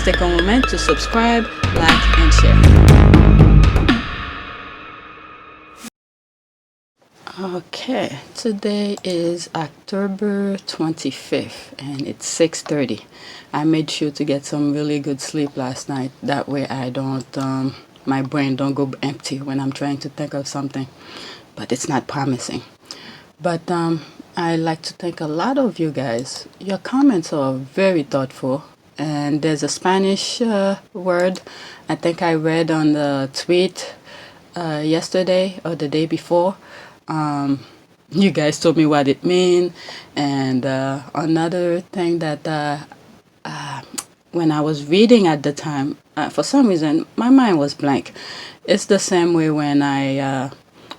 Please take a moment to subscribe, like, and share. Okay, today is October 25th and it's 6:30. I made sure to get some really good sleep last night. That way I don't, my brain don't go empty when I'm trying to think of something. But it's not promising. But I like to thank a lot of you guys. Your comments are very thoughtful. And there's a Spanish word I think I read on the tweet yesterday or the day before. You guys told me what it means. And another thing that when I was reading at the time, for some reason, my mind was blank. It's the same way when I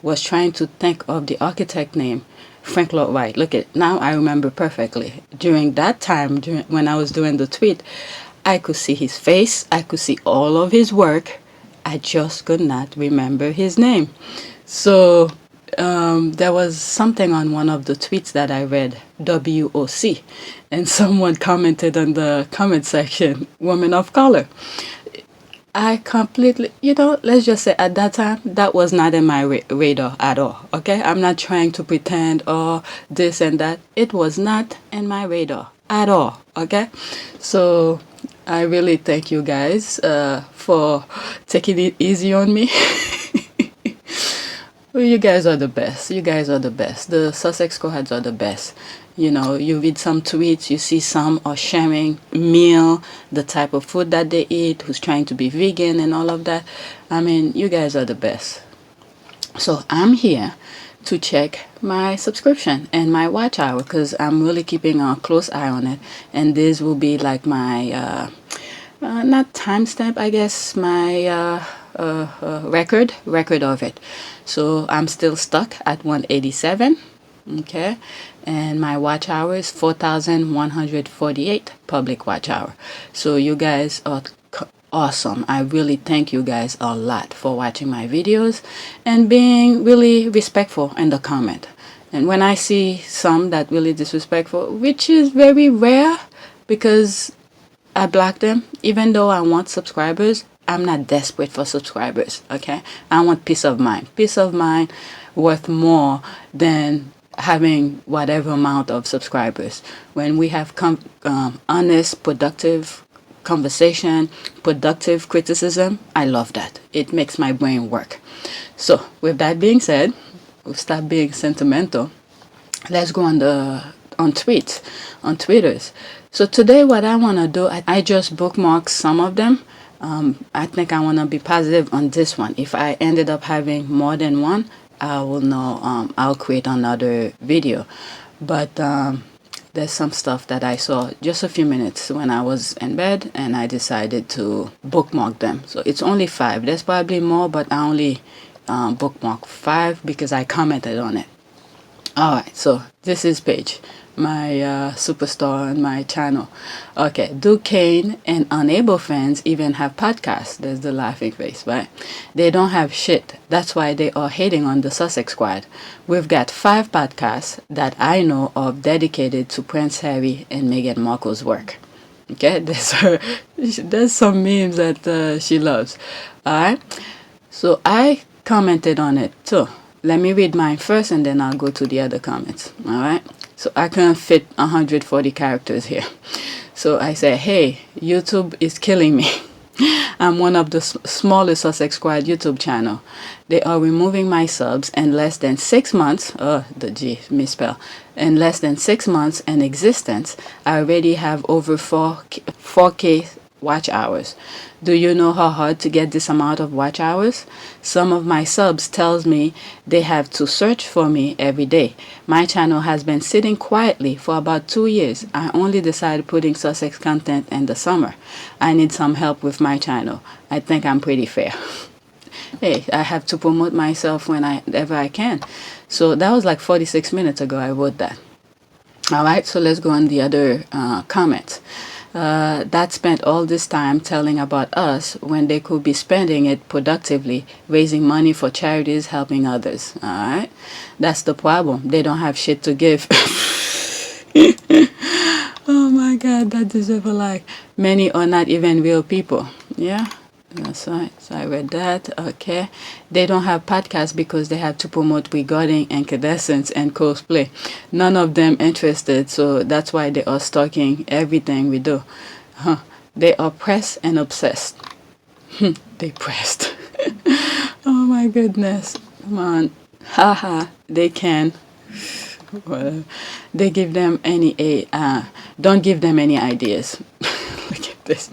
was trying to think of the architect name, Frank Lloyd Wright. Look at now, I remember perfectly. During that time, when I was doing the tweet, I could see his face. I could see all of his work. I just could not remember his name. So there was something on one of the tweets that I read, WOC, and someone commented on the comment section, woman of color. I completely, let's just say at that time, that was not in my radar at all, okay? I'm not trying to pretend or this and that. It was not in my radar at all, okay? So I really thank you guys for taking it easy on me. Well, you guys are the best. You guys are the best. The Sussex squads are the best. You read some tweets, you see some are sharing meal, the type of food that they eat, who's trying to be vegan and all of that. I mean, you guys are the best. So I'm here to check my subscription and my watch hour because I'm really keeping a close eye on it. And this will be like my, not timestamp, I guess, my record of it. So I'm still stuck at 187. Okay, and my watch hour is 4,148 public watch hour. So you guys are awesome. I really thank you guys a lot for watching my videos and being really respectful in the comment. And when I see some that really disrespectful, which is very rare because I block them, even though I want subscribers, I'm not desperate for subscribers, okay? I want peace of mind. Peace of mind worth more than having whatever amount of subscribers. When we have honest, productive conversation, productive criticism, I love that. It makes my brain work. So with that being said, we'll stop being sentimental. Let's go on Twitters. So today what I want to do, I just bookmarked some of them. I think I want to be positive on this one. If I ended up having more than one, I will know, I'll create another video. But there's some stuff that I saw just a few minutes when I was in bed and I decided to bookmark them. So it's only 5. There's probably more, but I only bookmarked 5 because I commented on it. Alright, so this is Paige, my superstar on my channel. Okay, Duchess and Unable fans even have podcasts. There's the laughing face, right? They don't have shit. That's why they are hating on the Sussex squad. We've got 5 podcasts that I know of dedicated to Prince Harry and Meghan Markle's work. Okay, there's some memes that she loves. Alright, so I commented on it too. Let me read mine first and then I'll go to the other comments. Alright, so I can't fit 140 characters here. So I say, hey, YouTube is killing me. I'm one of the smallest Sussex Squad YouTube channel. They are removing my subs in less than 6 months. Oh, the G misspell. In less than 6 months in existence, I already have over 4K watch hours. Do you know how hard to get this amount of watch hours? Some of my subs tells me they have to search for me every day. My channel has been sitting quietly for about 2 years. I only decided putting Sussex content in the summer. I need some help with my channel. I think I'm pretty fair. Hey, I have to promote myself whenever I can. So that was like 46 minutes ago I wrote that. Alright, so let's go on the other comments. That spent all this time telling about us when they could be spending it productively, raising money for charities, helping others. All right, that's the problem. They don't have shit to give. Oh my God, that deserve a like. Many are not even real people. Yeah, that's right. So I read that. Okay. They don't have podcasts because they have to promote regarding incandescence and cosplay. None of them interested, so that's why they are stalking everything we do. Huh. They are pressed and obsessed. They pressed. Oh my goodness. Come on. Haha. They can. Well, they give them don't give them any ideas. Look at this.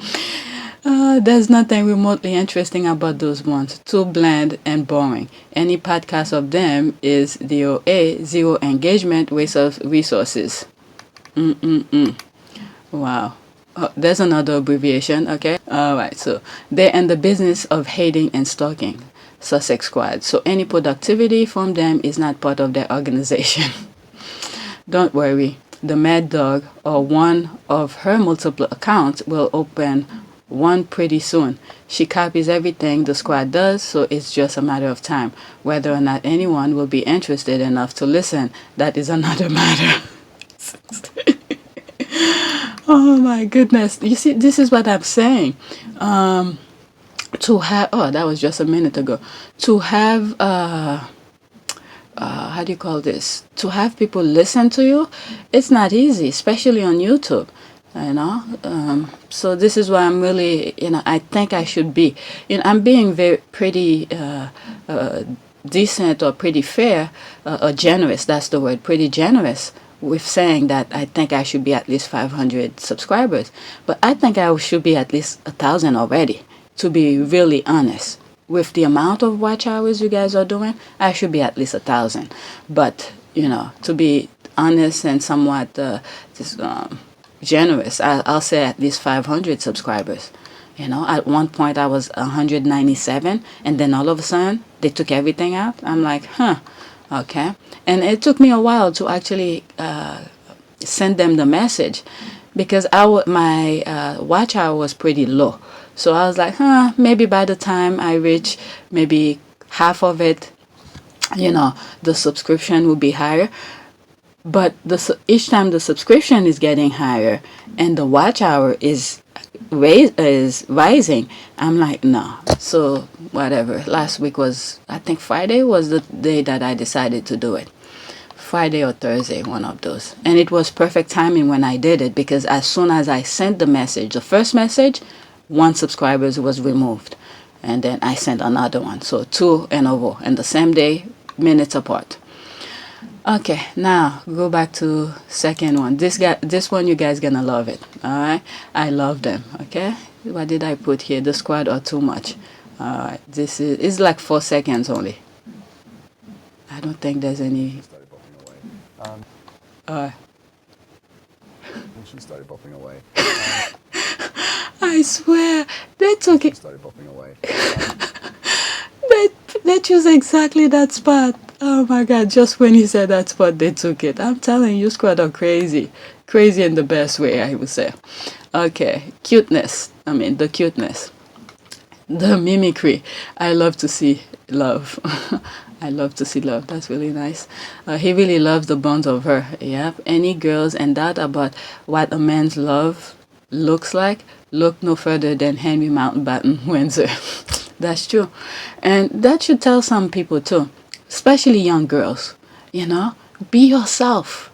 There's nothing remotely interesting about those ones. Too bland and boring. Any podcast of them is DOA, zero engagement, waste of resources. Wow. Oh, there's another abbreviation, okay? Alright, so they're in the business of hating and stalking. Sussex Squad. So any productivity from them is not part of their organization. Don't worry, the Mad Dog or one of her multiple accounts will open one pretty soon. She copies everything the squad does, so it's just a matter of time. Whether or not anyone will be interested enough to listen, that is another matter. Oh my goodness. You see, this is what I'm saying. To have, oh, that was just a minute ago. To have, how do you call this? To have people listen to you, it's not easy, especially on YouTube. You know, so this is why I'm really, I think I should be, I'm being pretty decent or pretty fair or generous. That's the word, pretty generous with saying that I think I should be at least 500 subscribers. But I think I should be at least 1,000 already, to be really honest. With the amount of watch hours you guys are doing, I should be at least 1,000. But, to be honest and somewhat generous, I'll say at least 500 subscribers. At one point I was 197, and then all of a sudden they took everything out. I'm like, okay. And it took me a while to actually send them the message, because my watch hour was pretty low. So I was like, maybe by the time I reach maybe half of it, the subscription will be higher. But each time the subscription is getting higher and the watch hour is rising, I'm like, no. So whatever. Last week was, I think Friday was the day that I decided to do it. Friday or Thursday, one of those. And it was perfect timing when I did it, because as soon as I sent the message, the first message, one subscriber was removed. And then I sent another one. So 2 in a row. And the same day, minutes apart. Okay, now go back to second one. This one, you guys gonna love it. All right, I love them. Okay, what did I put here? The squad are too much. All right, it's like 4 seconds only. I don't think there's any. She started bopping away. I swear they took it. She started bopping away. They choose exactly that spot. Oh my God, just when he said that spot, they took it. I'm telling you, squad are crazy. Crazy in the best way, I would say. Okay, cuteness. The cuteness. The mimicry. I love to see love. I love to see love. That's really nice. He really loves the bones of her. Yep. Any girls and doubt about what a man's love looks like, look no further than Henry Mountbatten Windsor. That's true. And that should tell some people too, especially young girls. Be yourself.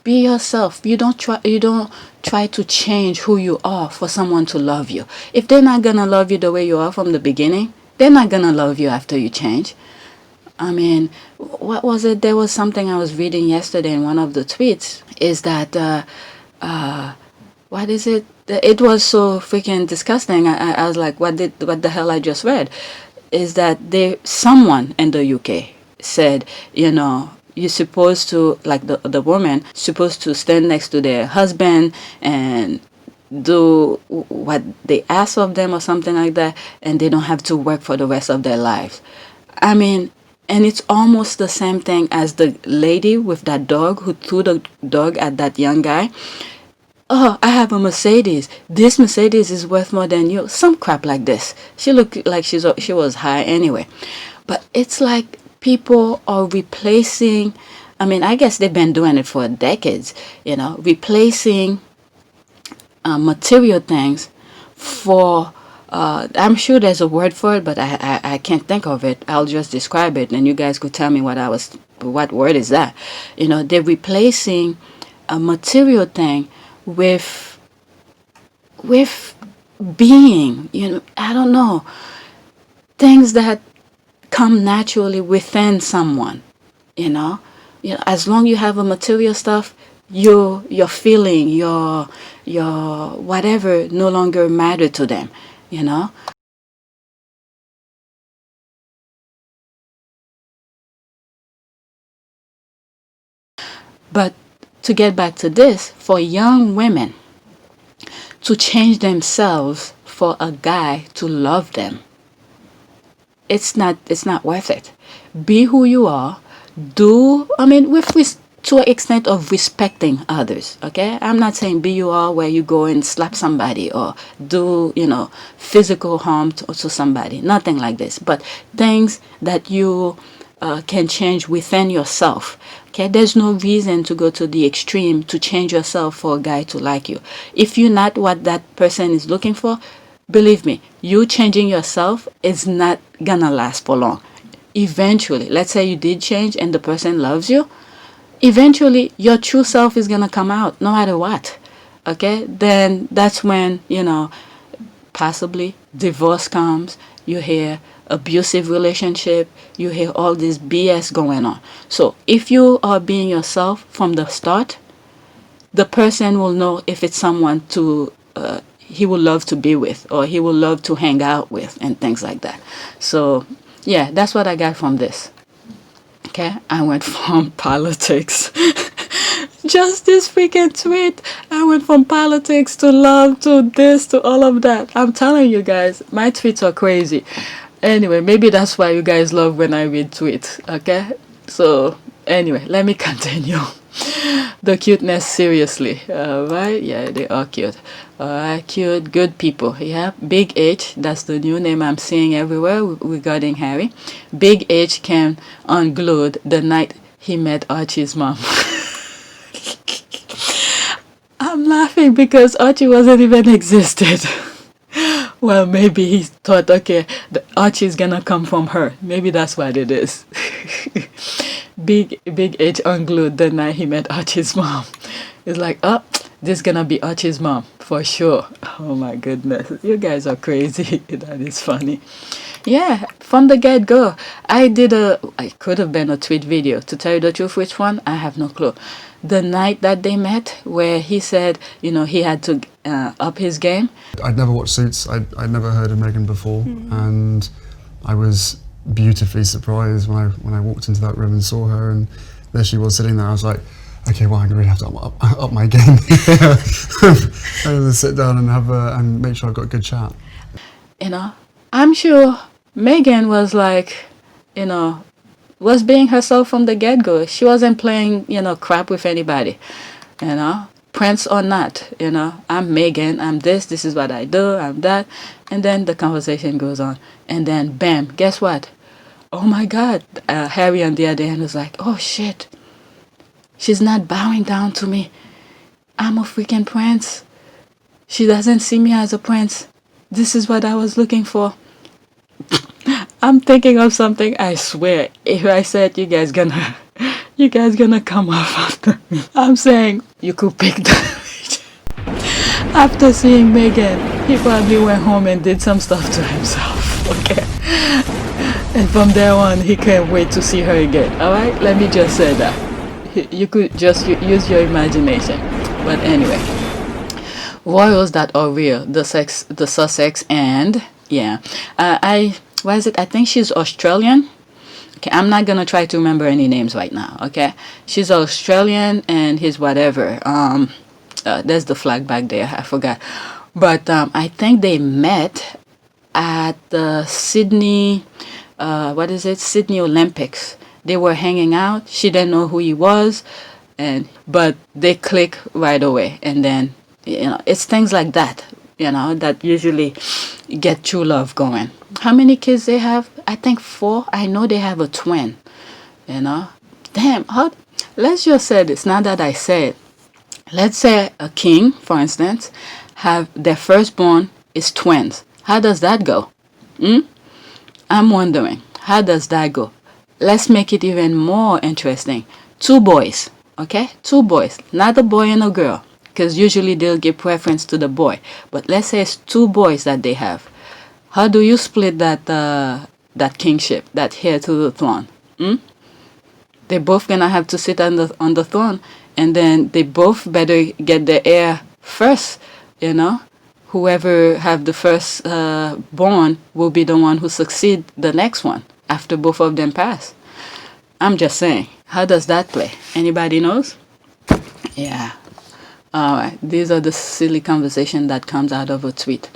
Be yourself. You don't try to change who you are for someone to love you. If they're not gonna love you the way you are from the beginning, they're not gonna love you after you change. What was it? There was something I was reading yesterday in one of the tweets, is that what is it? It was so freaking disgusting. I was like, what the hell I just read? Is that someone in the UK said, you're supposed to, like the woman, supposed to stand next to their husband and do what they ask of them or something like that, and they don't have to work for the rest of their lives. And it's almost the same thing as the lady with that dog who threw the dog at that young guy. Oh, I have a Mercedes. This Mercedes is worth more than you. Some crap like this. She looked like she was high anyway. But it's like people are replacing, I guess they've been doing it for decades, replacing material things for, I'm sure there's a word for it, but I can't think of it. I'll just describe it, and you guys could tell me what word is that. They're replacing a material thing with being. I don't know, things that come naturally within someone. As long you have a material stuff, your feeling, your whatever no longer matter to them. you know but to get back to this, for young women to change themselves for a guy to love them, it's not worth it. Be who you are. To an extent of respecting others. Okay, I'm not saying be you are where you go and slap somebody or do physical harm to somebody. Nothing like this. But things that you can change within yourself. Okay, there's no reason to go to the extreme to change yourself for a guy to like you. If you're not what that person is looking for, believe me, you changing yourself is not gonna last for long. Eventually, let's say you did change and the person loves you, eventually your true self is gonna come out no matter what. Okay, then that's when possibly divorce comes. You hear abusive relationship, you hear all this BS going on. So if you are being yourself from the start, the person will know if it's someone to he will love to be with or he will love to hang out with and things like that. So yeah, that's what I got from this. Okay, I went from politics. Just this freaking tweet. I went from politics to love to this to all of that. I'm telling you guys, my tweets are crazy. Anyway, maybe that's why you guys love when I read tweets. Okay, so anyway, let me continue. The cuteness, seriously. Right? Yeah, they are cute. Cute, good people. Yeah, Big H, that's the new name I'm seeing everywhere regarding Harry. Big H came unglued the night he met Archie's mom. I'm laughing because Archie wasn't even existed. Well, maybe he thought, okay, the Archie's gonna come from her. Maybe that's what it is. Big H unglued the night he met Archie's mom. It's like, oh, this is gonna be Archie's mom for sure. Oh my goodness, you guys are crazy. That is funny. Yeah, from the get-go, I could have been a tweet video. To tell you the truth, which one, I have no clue. The night that they met, where he said, he had to up his game. I'd never watched Suits. I'd never heard of Meghan before, and I was beautifully surprised when I walked into that room and saw her, and there she was sitting there. I was like, okay, well, I'm gonna really have to up my game. I'm gonna sit down and and make sure I've got a good chat. I'm sure Meghan was like, was being herself from the get-go. She wasn't playing, crap with anybody, Prince or not, I'm Meghan, I'm this is what I do, I'm that. And then the conversation goes on. And then, bam, guess what? Oh my God. Harry on the other end was like, oh shit. She's not bowing down to me. I'm a freaking prince. She doesn't see me as a prince. This is what I was looking for. I'm thinking of something, I swear. If I said you guys gonna come off after me. I'm saying you could pick that. After seeing Meghan, he probably went home and did some stuff to himself. Okay. And from there on, he can't wait to see her again. Alright? Let me just say that. You could just use your imagination. But anyway. Royals that are real. The Sussex and yeah. What is it? I think she's Australian. Okay, I'm not gonna try to remember any names right now. Okay, she's Australian and he's whatever. There's the flag back there. I forgot, but I think they met at the Sydney. Sydney Olympics. They were hanging out. She didn't know who he was, but they click right away. And then it's things like that. That usually get true love going. How many kids they have? I think 4. I know they have a twin. Damn. Let's just say this. Now that I say it, let's say a king, for instance, have their firstborn is twins. How does that go? I'm wondering, how does that go? Let's make it even more interesting. 2 boys, okay? 2 boys, not a boy and a girl, because usually they'll give preference to the boy. But let's say it's 2 boys that they have. How do you split that kingship, that heir to the throne? They both gonna have to sit on the throne, and then they both better get the heir first, you know. Whoever have the first born will be the one who succeed the next one after both of them pass. I'm just saying, how does that play? Anybody knows? Yeah. All right. These are the silly conversation that comes out of a tweet.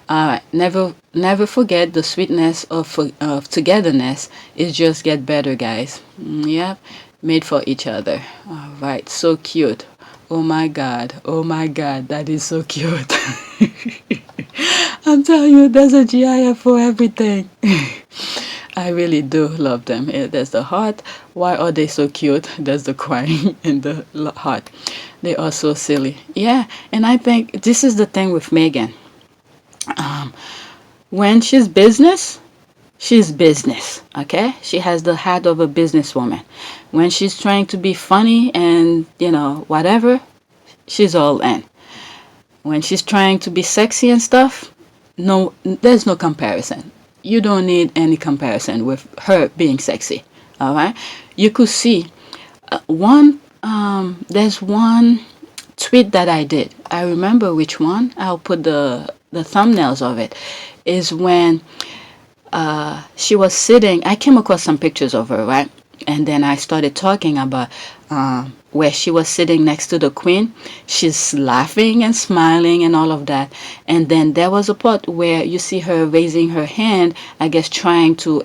All right. Never forget the sweetness of togetherness is just get better, guys. Yep. Made for each other. All right. So cute. Oh my God. Oh my God. That is so cute. I'm telling you, there's a GIF for everything. I really do love them. There's the heart. Why are they so cute? There's the crying in the heart. They are so silly. Yeah, and I think this is the thing with Meghan. When she's business, okay? She has the heart of a businesswoman. When she's trying to be funny and, whatever, she's all in. When she's trying to be sexy and stuff, no, there's no comparison. You don't need any comparison with her being sexy. All right. You could see there's one tweet that I did. I remember which one. I'll put the thumbnails of it. Is when she was sitting. I came across some pictures of her, right? And then I started talking about where she was sitting next to the queen. She's laughing and smiling and all of that. And then there was a part where you see her raising her hand, I guess trying to,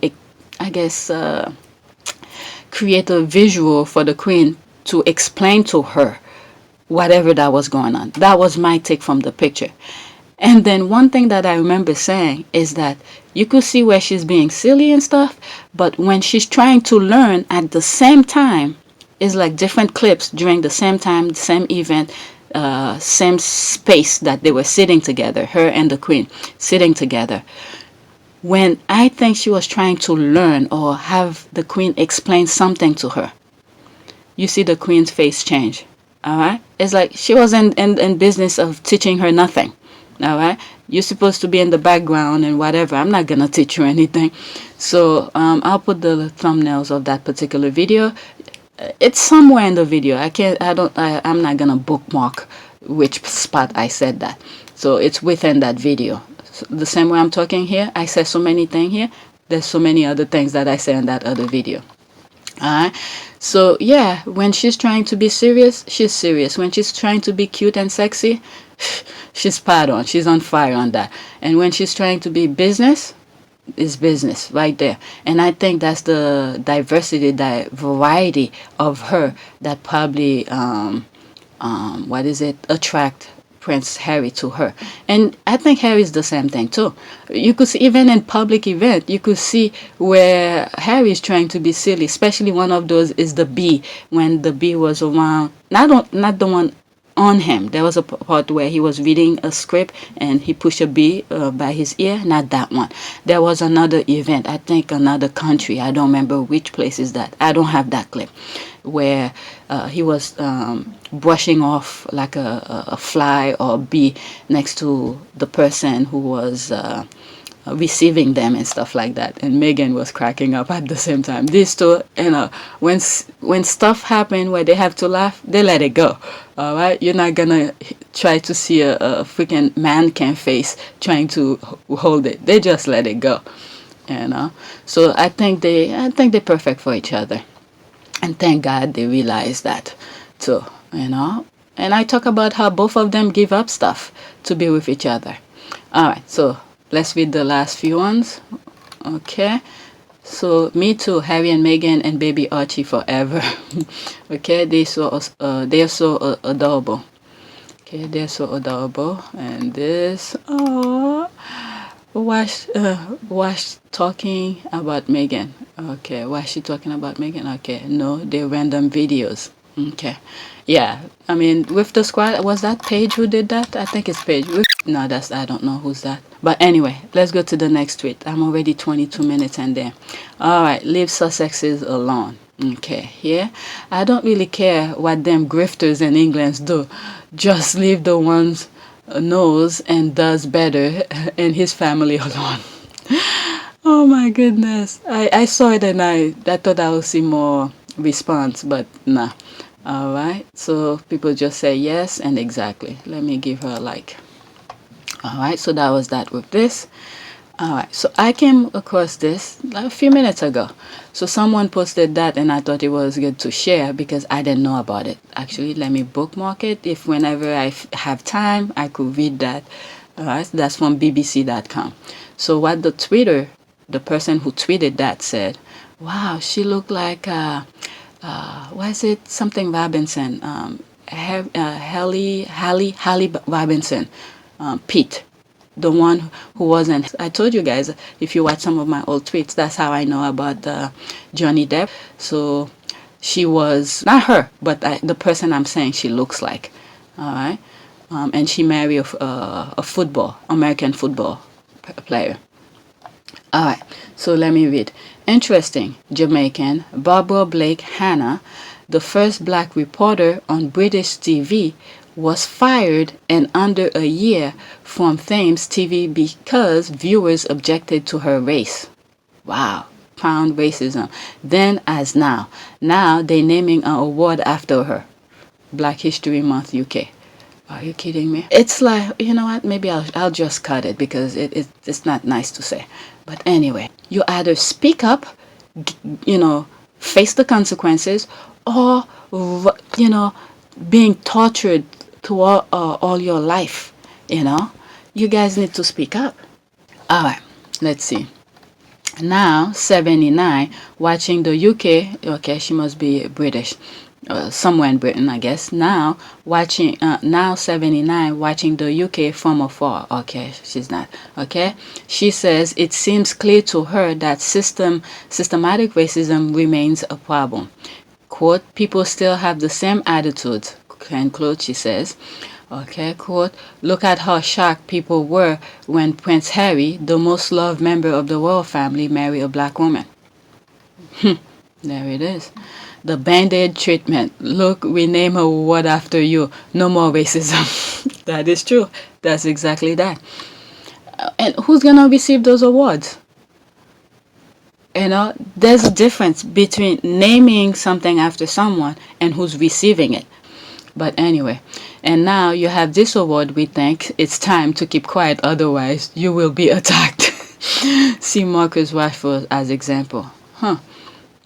create a visual for the queen to explain to her whatever that was going on. That was my take from the picture. And then one thing that I remember saying is that you could see where she's being silly and stuff, but when she's trying to learn at the same time, it's like different clips during the same time, the same event, same space that they were sitting together, her and the queen sitting together. When I think she was trying to learn or have the queen explain something to her, you see the queen's face change. All right? It's like she wasn't in business of teaching her nothing. All right, you're supposed to be in the background and whatever. I'm not gonna teach you anything. So I'll put the thumbnails of that particular video. It's somewhere in the video. I'm not gonna bookmark which spot I said that. So it's within that video. So the same way I'm talking here, I said so many things here. There's so many other things that I said in that other video. Alright, so yeah, when she's trying to be serious, she's serious. When she's trying to be cute and sexy, she's spot on. She's on fire on that. And when she's trying to be business, it's business right there. And I think that's the diversity, the variety of her that probably attract Prince Harry to her. And I think Harry's the same thing too. You could see even in public event, you could see where Harry is trying to be silly. Especially one of those is the bee, when the bee was around. Not the one on him. There was a part where he was reading a script and he pushed a bee by his ear. Not that one. There was another event, I think another country. I don't remember which place is that. I don't have that clip, where he was brushing off like a fly or a bee next to the person who was receiving them and stuff like that. And Meghan was cracking up at the same time. These two, when stuff happen where they have to laugh, they let it go. All right, you're not gonna try to see a freaking mannequin face trying to hold it. They just let it go. So I think they're perfect for each other. And thank God they realize that too, And I talk about how both of them give up stuff to be with each other. All right, so let's read the last few ones. Okay. So me too, Harry and Meghan and baby Archie forever. Okay, they're so adorable. Okay, they're so adorable. And this, Wash talking about Meghan. Okay, why is she talking about Meghan? Okay, no, they're random videos. Okay, yeah, I mean, with the squad, was that Paige who did that? I think it's Paige. No, I don't know who's that. But anyway, let's go to the next tweet. I'm already 22 minutes in there. All right, leave Sussexes alone. Okay, here. I don't really care what them grifters in England do. Just leave the ones knows and does better and his family alone. Oh my goodness. I saw it and I thought I would see more response, but nah. All right, so people just say yes and exactly. Let me give her a like. All right, so that was that with this. All right, so I came across this like a few minutes ago. So someone posted that and I thought it was good to share because I didn't know about it. Actually, let me bookmark it. If whenever I have time, I could read that. All right, that's from bbc.com. So what the person who tweeted that said, wow, she looked like, was it something Robinson? Hallie Robinson, Pete, the one who wasn't. I told you guys, if you watch some of my old tweets, that's how I know about Johnny Depp. So she was not her, but the person I'm saying she looks like. All right, and she married a American football player. All right, so let me read. Interesting. Jamaican Barbara Blake Hannah, the first black reporter on British TV, was fired and under a year from Thames TV because viewers objected to her race. Wow, found racism. Then as now. Now they're naming an award after her. Black History Month UK. Are you kidding me? It's like, you know what, maybe I'll just cut it because it's not nice to say. But anyway, you either speak up, face the consequences, or, being tortured to all your life, You guys need to speak up. All right, let's see. Now, 79, watching the UK, okay, she must be British. Somewhere in Britain, I guess. Now 79, watching the UK from afar. Okay, she's not. Okay, she says it seems clear to her that systematic racism remains a problem. Quote, people still have the same attitudes. End quote, she says. Okay, quote, look at how shocked people were when Prince Harry, the most loved member of the royal family, married a black woman. There it is. The Band-Aid treatment. Look, we name a award after you. No more racism. That is true. That's exactly that. And who's going to receive those awards? There's a difference between naming something after someone and who's receiving it. But anyway, and now you have this award. We think it's time to keep quiet, otherwise you will be attacked. See Marcus Rashford as example.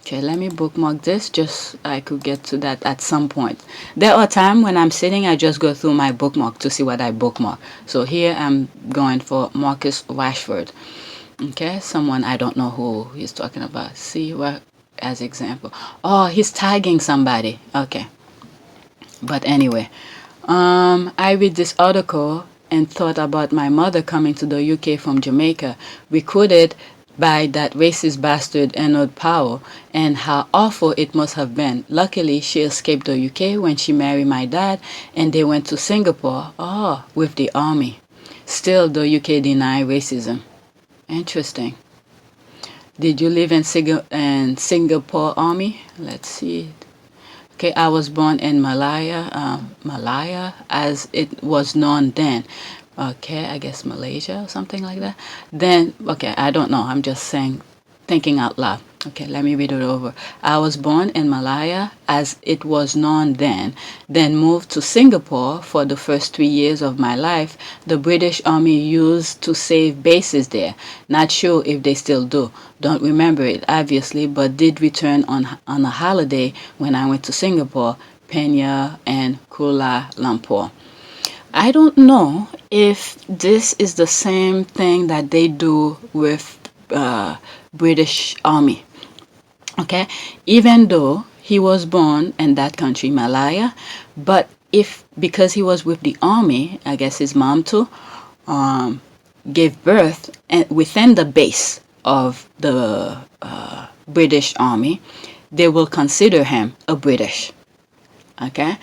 Okay, let me bookmark this, just I could get to that at some point. There are times when I'm sitting, I just go through my bookmark to see what I bookmark. So here I'm going for Marcus Rashford. Okay, someone I don't know who he's talking about. See what as example. Oh, he's tagging somebody. Okay. But anyway, I read this article and thought about my mother coming to the UK from Jamaica, recruited by that racist bastard Enoch Powell, and how awful it must have been. Luckily, she escaped the UK when she married my dad, and they went to Singapore, with the army. Still, the UK deny racism. Interesting. Did you live in Singapore Army? Let's see. Okay, I was born in Malaya, as it was known then. Okay, I guess Malaysia or something like that. Then, okay, I don't know. I'm just saying, thinking out loud. Okay, let me read it over. I was born in Malaya, as it was known then moved to Singapore for the first 3 years of my life. The British Army used to save bases there. Not sure if they still do. Don't remember it, obviously, but did return on a holiday when I went to Singapore, Penang, and Kuala Lumpur. I don't know if this is the same thing that they do with British Army. Okay, even though he was born in that country, Malaya, but because he was with the army, I guess his mom too, gave birth within the base of the British Army, they will consider him a British. Okay,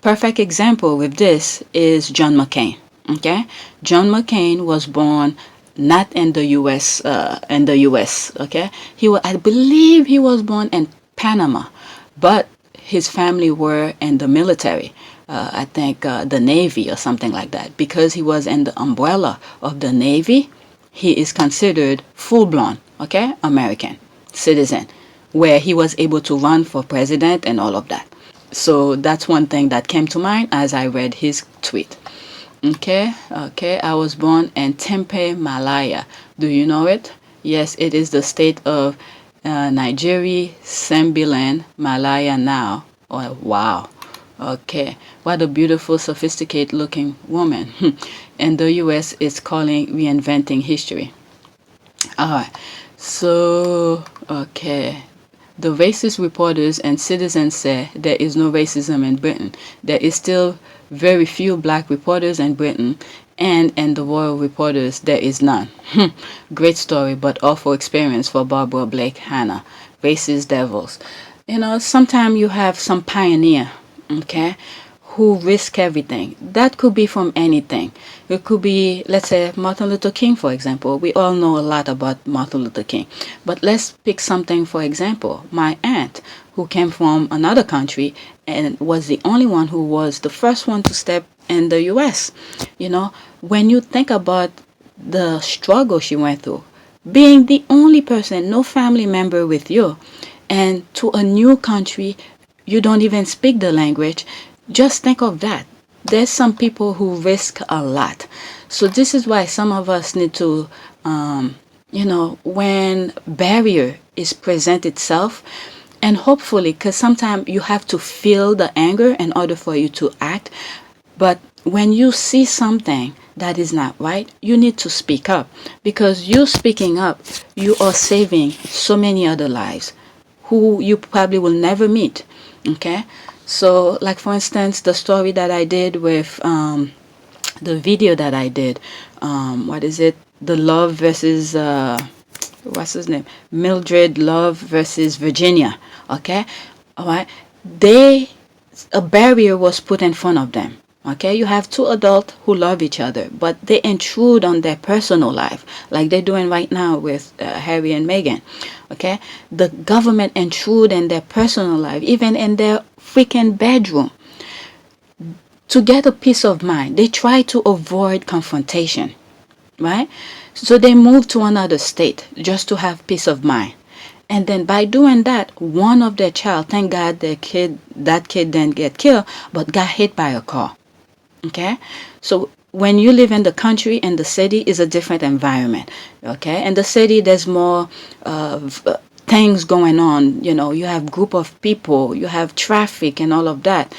perfect example with this is John McCain. Okay, John McCain was born not in the U.S. In the U.S. Okay, I believe he was born in Panama, but his family were in the military. I think the Navy or something like that. Because he was in the umbrella of the Navy, he is considered full-blown, okay, American citizen, where he was able to run for president and all of that. So that's one thing that came to mind as I read his tweet. Okay, I was born in Tempe, Malaya. Do you know it? Yes, it is the state of Nigeria, Sembilan, Malaya now. Oh, wow. Okay, what a beautiful, sophisticated looking woman. And the US is calling reinventing history. Alright, so, okay. The racist reporters and citizens say there is no racism in Britain. There is still very few black reporters in Britain, and in the royal reporters there is none. Great story, but awful experience for Barbara Blake Hannah. Racist devils. You know, sometimes you have some pioneer, okay, who risk everything. That could be from anything. It could be, let's say, Martin Luther King, for example. We all know a lot about Martin Luther King. But let's pick something, for example. My aunt, who came from another country and was the only one who was the first one to step in the U.S. You know, when you think about the struggle she went through, being the only person, no family member with you, and to a new country, you don't even speak the language. Just think of that. There's some people who risk a lot. So this is why some of us need to, when barrier is present itself, and hopefully, because sometimes you have to feel the anger in order for you to act. But when you see something that is not right, you need to speak up. Because you speaking up, you are saving so many other lives who you probably will never meet. Okay? So, like for instance, the story that I did with the video that I did, what is it? The Love versus, what's his name? Mildred Love versus Virginia. Okay? All right. A barrier was put in front of them. Okay, you have two adults who love each other, but they intrude on their personal life, like they're doing right now with Harry and Meghan. Okay, the government intrude in their personal life, even in their freaking bedroom. To get a peace of mind, they try to avoid confrontation, right? So they move to another state just to have peace of mind. And then by doing that, one of their child, thank God that kid didn't get killed, but got hit by a car. Okay, so when you live in the country and the city is a different environment. Okay, in the city there's more things going on. You know, you have group of people, you have traffic and all of that.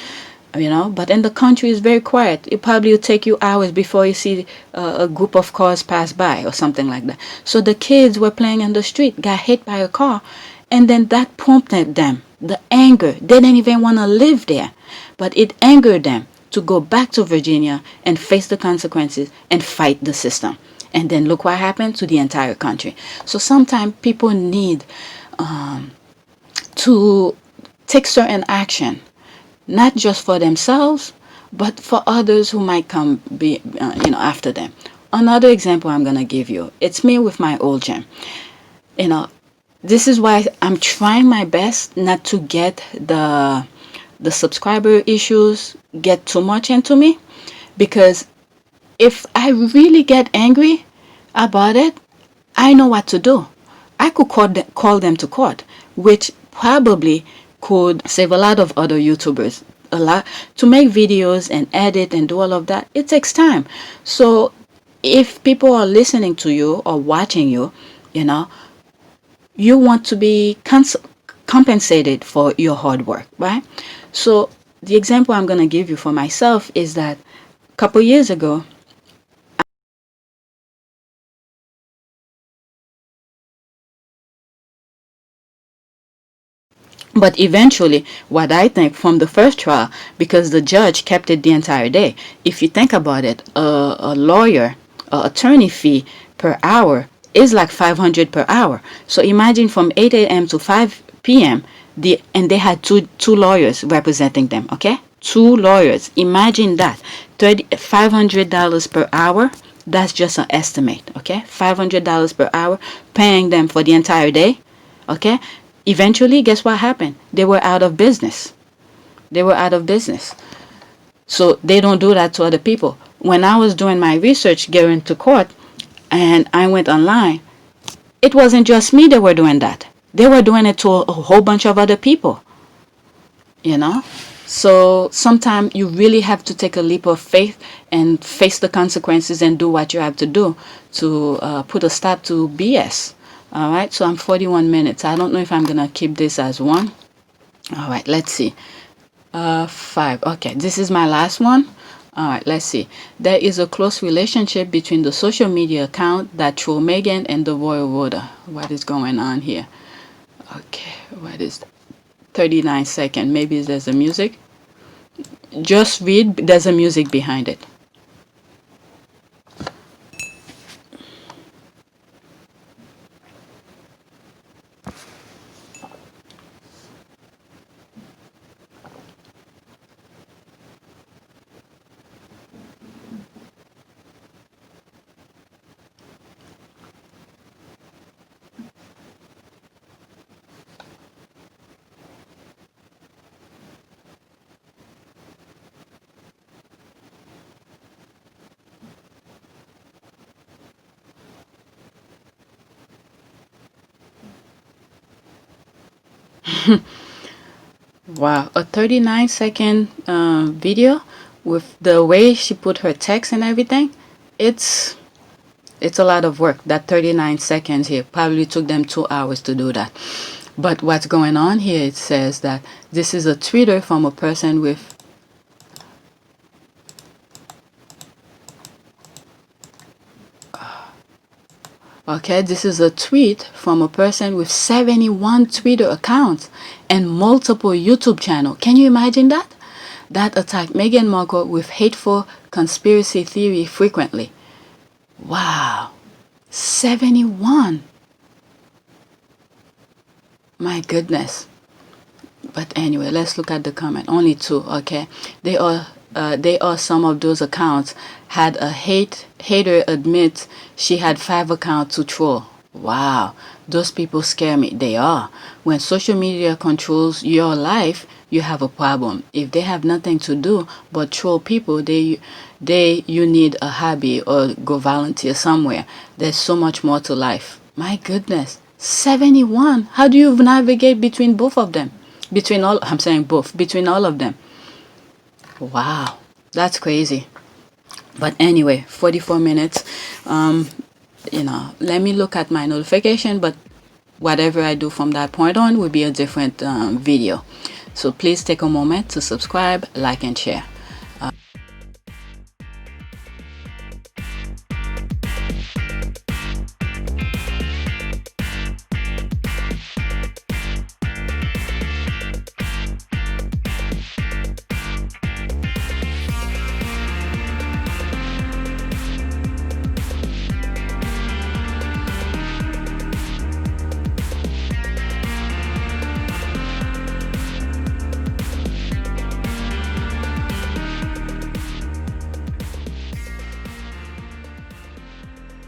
You know, but in the country it's very quiet. It probably will take you hours before you see a group of cars pass by or something like that. So the kids were playing in the street, got hit by a car, and then that prompted them. The anger, they didn't even want to live there, but it angered them to go back to Virginia and face the consequences and fight the system. And then look what happened to the entire country. So sometimes people need to take certain action, not just for themselves, but for others who might come after them. Another example I'm going to give you, it's me with my old gym. You know, this is why I'm trying my best not to get the subscriber issues get too much into me, because if I really get angry about it, I know what to do. I could call them to court, which probably could save a lot of other YouTubers a lot. To make videos and edit and do all of that, it takes time. So if people are listening to you or watching you, you want to be compensated for your hard work, right? So the example I'm going to give you for myself is that a couple years ago, but eventually, what I think from the first trial, because the judge kept it the entire day. If you think about it, a lawyer, attorney fee per hour is like $500 per hour. So imagine from 8 a.m. to 5 p.m. And they had two lawyers representing them. Okay, 2 lawyers. Imagine that. $500 per hour. That's just an estimate, okay? $500 per hour, paying them for the entire day, okay? Eventually, guess what happened? They were out of business. They were out of business. So they don't do that to other people. When I was doing my research getting to court and I went online, it wasn't just me that were doing that. They were doing it to a whole bunch of other people, you know? So sometimes you really have to take a leap of faith and face the consequences and do what you have to do to put a stop to BS. All right, so I'm 41 minutes. I don't know if I'm going to keep this as one. All right, let's see. 5. Okay, this is my last one. All right, let's see. There is a close relationship between the social media account that troll Meghan and the royal water. What is going on here? Okay, what is that? 39 seconds. Maybe there's a music. Just read. There's a music behind it. Wow, a 39-second video with the way she put her text and everything. It's a lot of work. That 39 seconds here probably took them 2 hours to do that. But what's going on here, it says that this is a Twitter from a person with okay, this is a tweet from a person with 71 Twitter accounts and multiple YouTube channels. Can you imagine that? That attacked Meghan Markle with hateful conspiracy theory frequently. Wow. 71. My goodness. But anyway, let's look at the comment. Only 2, okay? They are some of those accounts had a hater admit she had 5 accounts to troll. Wow, those people scare me. They are. When social media controls your life, you have a problem. If they have nothing to do but troll people, you need a hobby or go volunteer somewhere. There's so much more to life. My goodness, 71. How do you navigate between both of them? Between all of them. Wow, that's crazy. But anyway, 44 minutes. Let me look at my notification, but whatever I do from that point on will be a different video. So please take a moment to subscribe, like, and share.